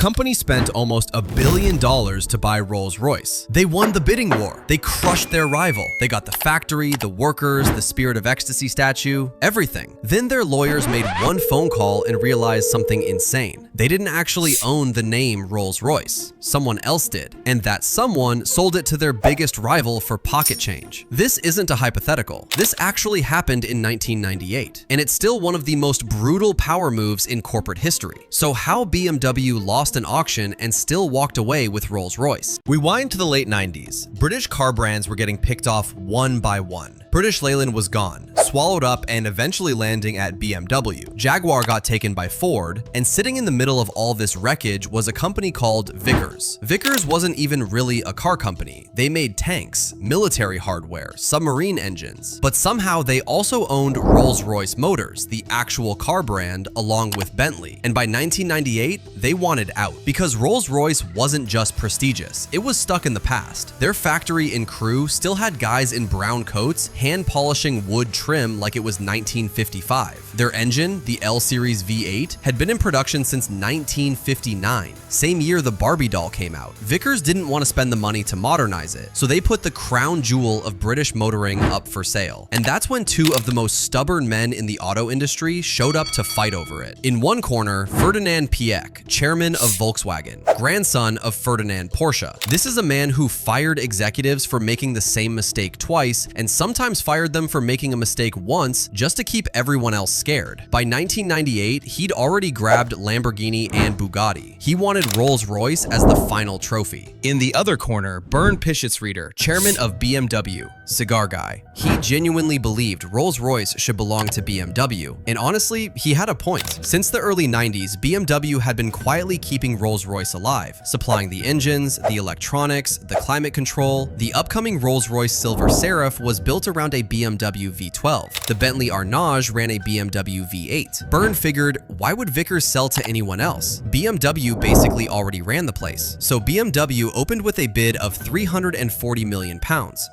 company spent almost $1 billion to buy Rolls-Royce. They won the bidding war. They crushed their rival. They got the factory, the workers, the Spirit of Ecstasy statue, everything. Then their lawyers made one phone call and realized something insane. They didn't actually own the name Rolls-Royce. Someone else did. And that someone sold it to their biggest rival for pocket change. This isn't a hypothetical. This actually happened in 1998. And it's still one of the most brutal power moves in corporate history. So how BMW lost an auction and still walked away with Rolls-Royce? We wind to the late 90s. British car brands were getting picked off one by one. British Leyland was gone, swallowed up, and eventually landing at BMW. Jaguar got taken by Ford, and sitting in the middle of all this wreckage was a company called Vickers. Vickers wasn't even really a car company. They made tanks, military hardware, submarine engines, but somehow they also owned Rolls-Royce Motors, the actual car brand, along with Bentley. And by 1998, they wanted out because Rolls-Royce wasn't just prestigious, it was stuck in the past. Their factory and crew still had guys in brown coats hand polishing wood trim like it was 1955. Their engine, the L Series V8, had been in production since 1959, same year the Barbie doll came out. Vickers didn't want to spend the money to modernize it, so they put the crown jewel of British motoring up for sale. And that's when two of the most stubborn men in the auto industry showed up to fight over it. In one corner, Ferdinand Piëch, chairman of Volkswagen, grandson of Ferdinand Porsche. This is a man who fired executives for making the same mistake twice, and sometimes fired them for making a mistake once just to keep everyone else scared. By 1998, he'd already grabbed Lamborghini and Bugatti. He wanted Rolls-Royce as the final trophy. In the other corner, Bernd Pischetsrieder, chairman of BMW, cigar guy. He genuinely believed Rolls-Royce should belong to BMW, and honestly, he had a point. Since the early 90s, BMW had been quietly keeping Rolls-Royce alive, supplying the engines, the electronics, the climate control. The upcoming Rolls-Royce Silver Seraph was built around a BMW V12. The Bentley Arnage ran a BMW V8. Bernd figured, why would Vickers sell to anyone else? BMW basically already ran the place. So BMW opened with a bid of £340 million.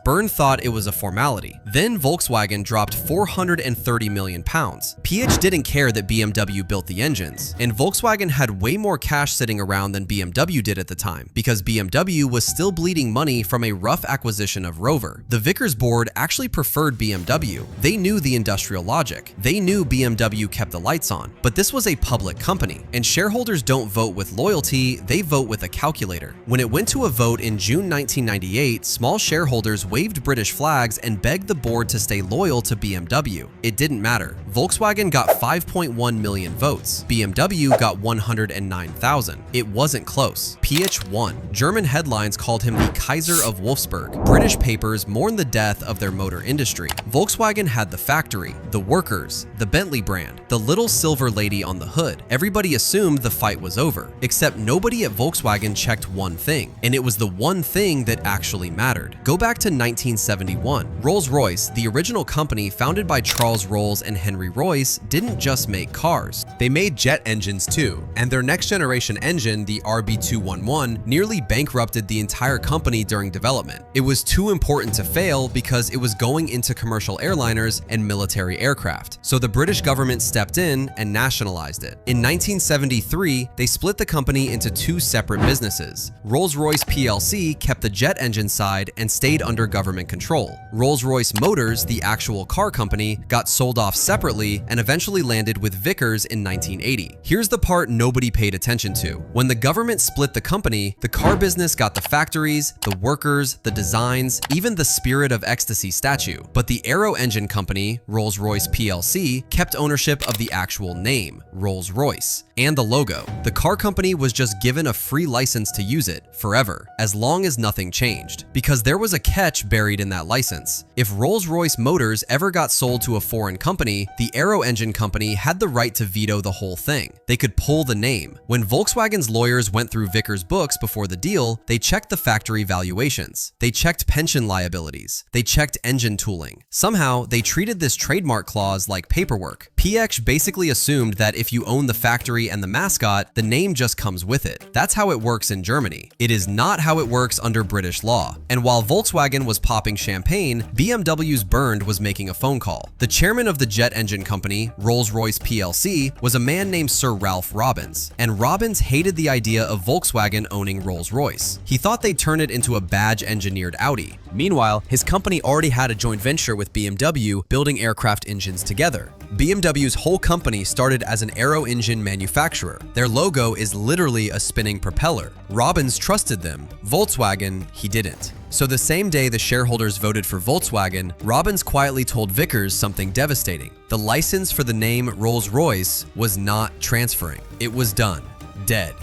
Bernd thought it was a formality. Then Volkswagen dropped £430 million. Piëch didn't care that BMW built the engines, and Volkswagen had way more cash sitting around than BMW did at the time, because BMW was still bleeding money from a rough acquisition of Rover. The Vickers board actually preferred BMW. They knew the industrial logic. They knew BMW kept the lights on, but this was a public company, and shareholders don't vote with loyalty, they vote with a calculator. When it went to a vote in June 1998, small shareholders waved British flags and begged the board to stay loyal to BMW. It didn't matter. Volkswagen got 5.1 million votes. BMW got 109,000. It wasn't close. Piëch won. German headlines called him the Kaiser of Wolfsburg. British papers mourned the death of their motor industry. Volkswagen had the factory, the workers, the Bentley brand, the little silver lady on the hood. Everybody assumed the fight was over, except nobody at Volkswagen checked one thing, and it was the one thing that actually mattered. Go back to 1971. Rolls-Royce, the original company founded by Charles Rolls and Henry Royce, didn't just make cars. They made jet engines too, and their next generation engine, the RB211, nearly bankrupted the entire company during development. It was too important to fail because it was going into commercial airliners and military aircraft. So the British government stepped in and nationalized it. In 1973, they split the company into two separate businesses. Rolls-Royce plc kept the jet engine side and stayed under government control. Rolls-Royce Motors, the actual car company, got sold off separately and eventually landed with Vickers in 1980. Here's the part nobody paid attention to. When the government split the company, the car business got the factories, the workers, the designs, even the Spirit of Ecstasy statue. But the aero-engine company, Rolls-Royce plc, kept ownership of the actual name, Rolls-Royce, and the logo. The car company was just given a free license to use it forever, as long as nothing changed. Because there was a catch buried in that license. If Rolls-Royce Motors ever got sold to a foreign company, the aero-engine company had the right to veto the whole thing. They could pull the name. When Volkswagen's lawyers went through Vickers' books before the deal, they checked the factory valuations. They checked pension liabilities. They checked engine tooling. Somehow, they treated this trademark clause like paperwork. PX basically assumed that if you own the factory and the mascot, the name just comes with it. That's how it works in Germany. It is not how it works under British law. And while Volkswagen was popping champagne, BMW's Bernd was making a phone call. The chairman of the jet engine company, Rolls-Royce plc, was a man named Sir Ralph Robbins, and Robbins hated the idea of Volkswagen owning Rolls-Royce. He thought they'd turn it into a badge-engineered Audi. Meanwhile, his company already had a joint venture with BMW building aircraft engines together. BMW's whole company started as an aero-engine manufacturer. Their logo is literally a spinning propeller. Robbins trusted them. Volkswagen, he didn't. So the same day the shareholders voted for Volkswagen, Robbins quietly told Vickers something devastating. The license for the name Rolls-Royce was not transferring. It was done. Dead.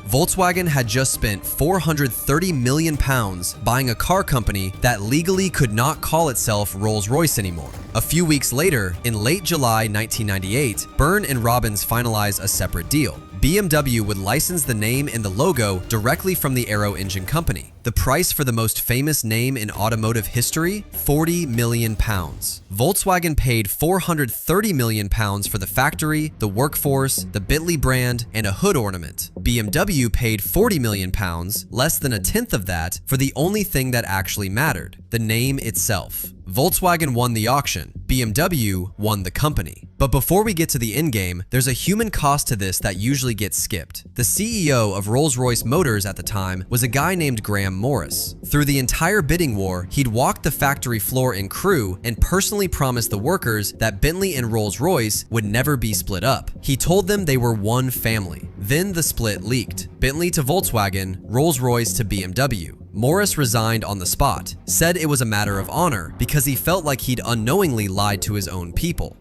Volkswagen had just spent £430 million buying a car company that legally could not call itself Rolls-Royce anymore. A few weeks later, in late July 1998, Byrne and Robbins finalized a separate deal. BMW would license the name and the logo directly from the aero-engine company. The price for the most famous name in automotive history? £40 million. Volkswagen paid £430 million for the factory, the workforce, the Bentley brand, and a hood ornament. BMW paid £40 million, less than a tenth of that, for the only thing that actually mattered, the name itself. Volkswagen won the auction, BMW won the company. But before we get to the endgame, there's a human cost to this that usually gets skipped. The CEO of Rolls-Royce Motors at the time was a guy named Graham Morris. Through the entire bidding war, he'd walked the factory floor in crew and personally promised the workers that Bentley and Rolls-Royce would never be split up. He told them they were one family. Then the split leaked. Bentley to Volkswagen, Rolls-Royce to BMW. Morris resigned on the spot, said it was a matter of honor because he felt like he'd unknowingly lied to his own people.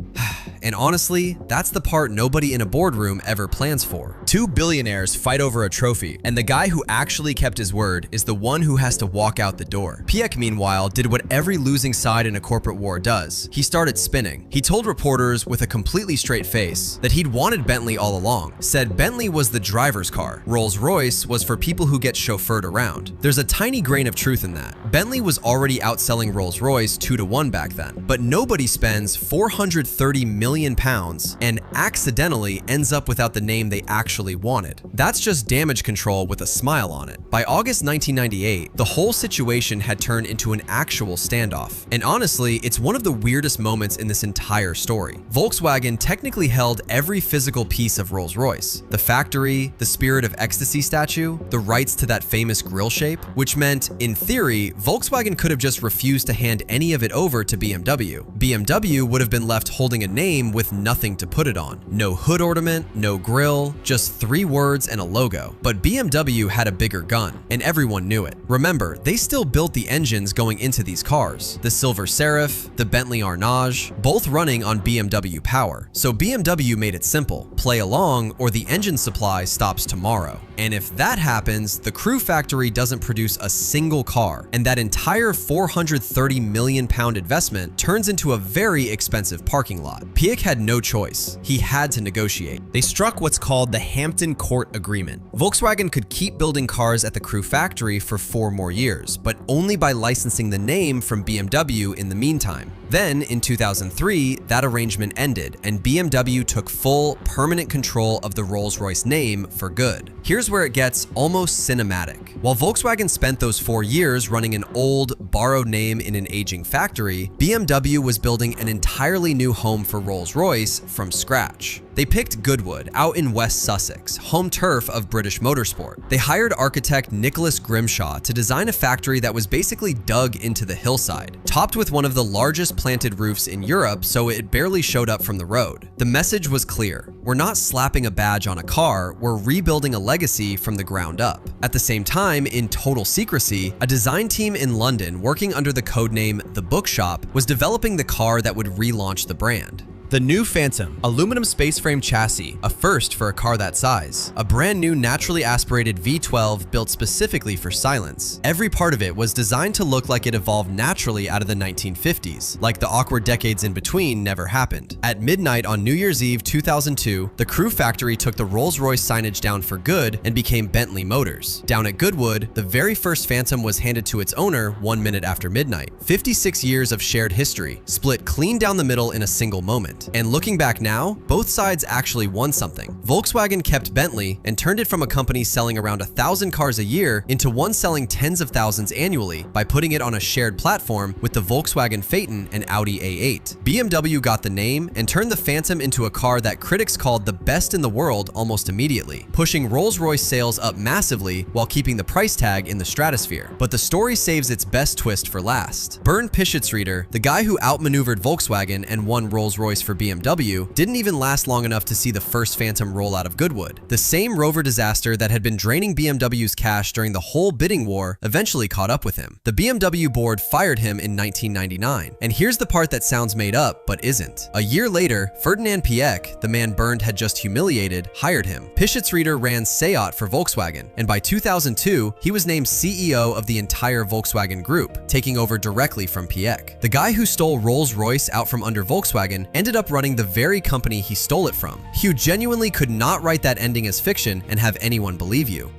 And honestly, that's the part nobody in a boardroom ever plans for. Two billionaires fight over a trophy, and the guy who actually kept his word is the one who has to walk out the door. Piech, meanwhile, did what every losing side in a corporate war does. He started spinning. He told reporters with a completely straight face that he'd wanted Bentley all along, said Bentley was the driver's car. Rolls-Royce was for people who get chauffeured around. There's a tiny grain of truth in that. Bentley was already outselling Rolls-Royce 2-1 back then, but nobody spends £430 million and accidentally ends up without the name they actually wanted. That's just damage control with a smile on it. By August 1998, the whole situation had turned into an actual standoff. And honestly, it's one of the weirdest moments in this entire story. Volkswagen technically held every physical piece of Rolls-Royce. The factory, the Spirit of Ecstasy statue, the rights to that famous grille shape, which meant, in theory, Volkswagen could have just refused to hand any of it over to BMW. BMW would have been left holding a name with nothing to put it on. No hood ornament, no grille, just 3 words and a logo. But BMW had a bigger gun, and everyone knew it. Remember, they still built the engines going into these cars. The Silver Serif, the Bentley Arnage, both running on BMW power. So BMW made it simple. Play along or the engine supply stops tomorrow. And if that happens, the Crew factory doesn't produce a single car, and that entire £430 million investment turns into a very expensive parking lot. Piech had no choice. He had to negotiate. They struck what's called the Hampton Court Agreement. Volkswagen could keep building cars at the Crew factory for 4 more years, but only by licensing the name from BMW in the meantime. Then, in 2003, that arrangement ended, and BMW took full, permanent control of the Rolls-Royce name for good. Here's where it gets almost cinematic. While Volkswagen spent those 4 years running an old, borrowed name in an aging factory, BMW was building an entirely new home for Rolls-Royce from scratch. They picked Goodwood, out in West Sussex, home turf of British motorsport. They hired architect Nicholas Grimshaw to design a factory that was basically dug into the hillside, topped with one of the largest planted roofs in Europe so it barely showed up from the road. The message was clear. We're not slapping a badge on a car, we're rebuilding a legacy from the ground up. At the same time, in total secrecy, a design team in London working under the codename The Bookshop was developing the car that would relaunch the brand. The new Phantom, aluminum space frame chassis, a first for a car that size. A brand new naturally aspirated V12 built specifically for silence. Every part of it was designed to look like it evolved naturally out of the 1950s, like the awkward decades in between never happened. At midnight on New Year's Eve 2002, the Crew factory took the Rolls-Royce signage down for good and became Bentley Motors. Down at Goodwood, the very first Phantom was handed to its owner 1 minute after midnight. 56 years of shared history, split clean down the middle in a single moment. argument. And looking back now, both sides actually won something. Volkswagen kept Bentley and turned it from a company selling around 1,000 cars a year into one selling tens of thousands annually by putting it on a shared platform with the Volkswagen Phaeton and Audi A8. BMW got the name and turned the Phantom into a car that critics called the best in the world almost immediately, pushing Rolls-Royce sales up massively while keeping the price tag in the stratosphere. But the story saves its best twist for last. Bernd Pischetsrieder, the guy who outmaneuvered Volkswagen and won Rolls-Royce for BMW, didn't even last long enough to see the first Phantom roll out of Goodwood. The same Rover disaster that had been draining BMW's cash during the whole bidding war eventually caught up with him. The BMW board fired him in 1999. And here's the part that sounds made up, but isn't. A year later, Ferdinand Piëch, the man Bernd had just humiliated, hired him. Pischetsrieder ran Seat for Volkswagen, and by 2002, he was named CEO of the entire Volkswagen Group, taking over directly from Piëch. The guy who stole Rolls-Royce out from under Volkswagen ended up running the very company he stole it from. You genuinely could not write that ending as fiction and have anyone believe you.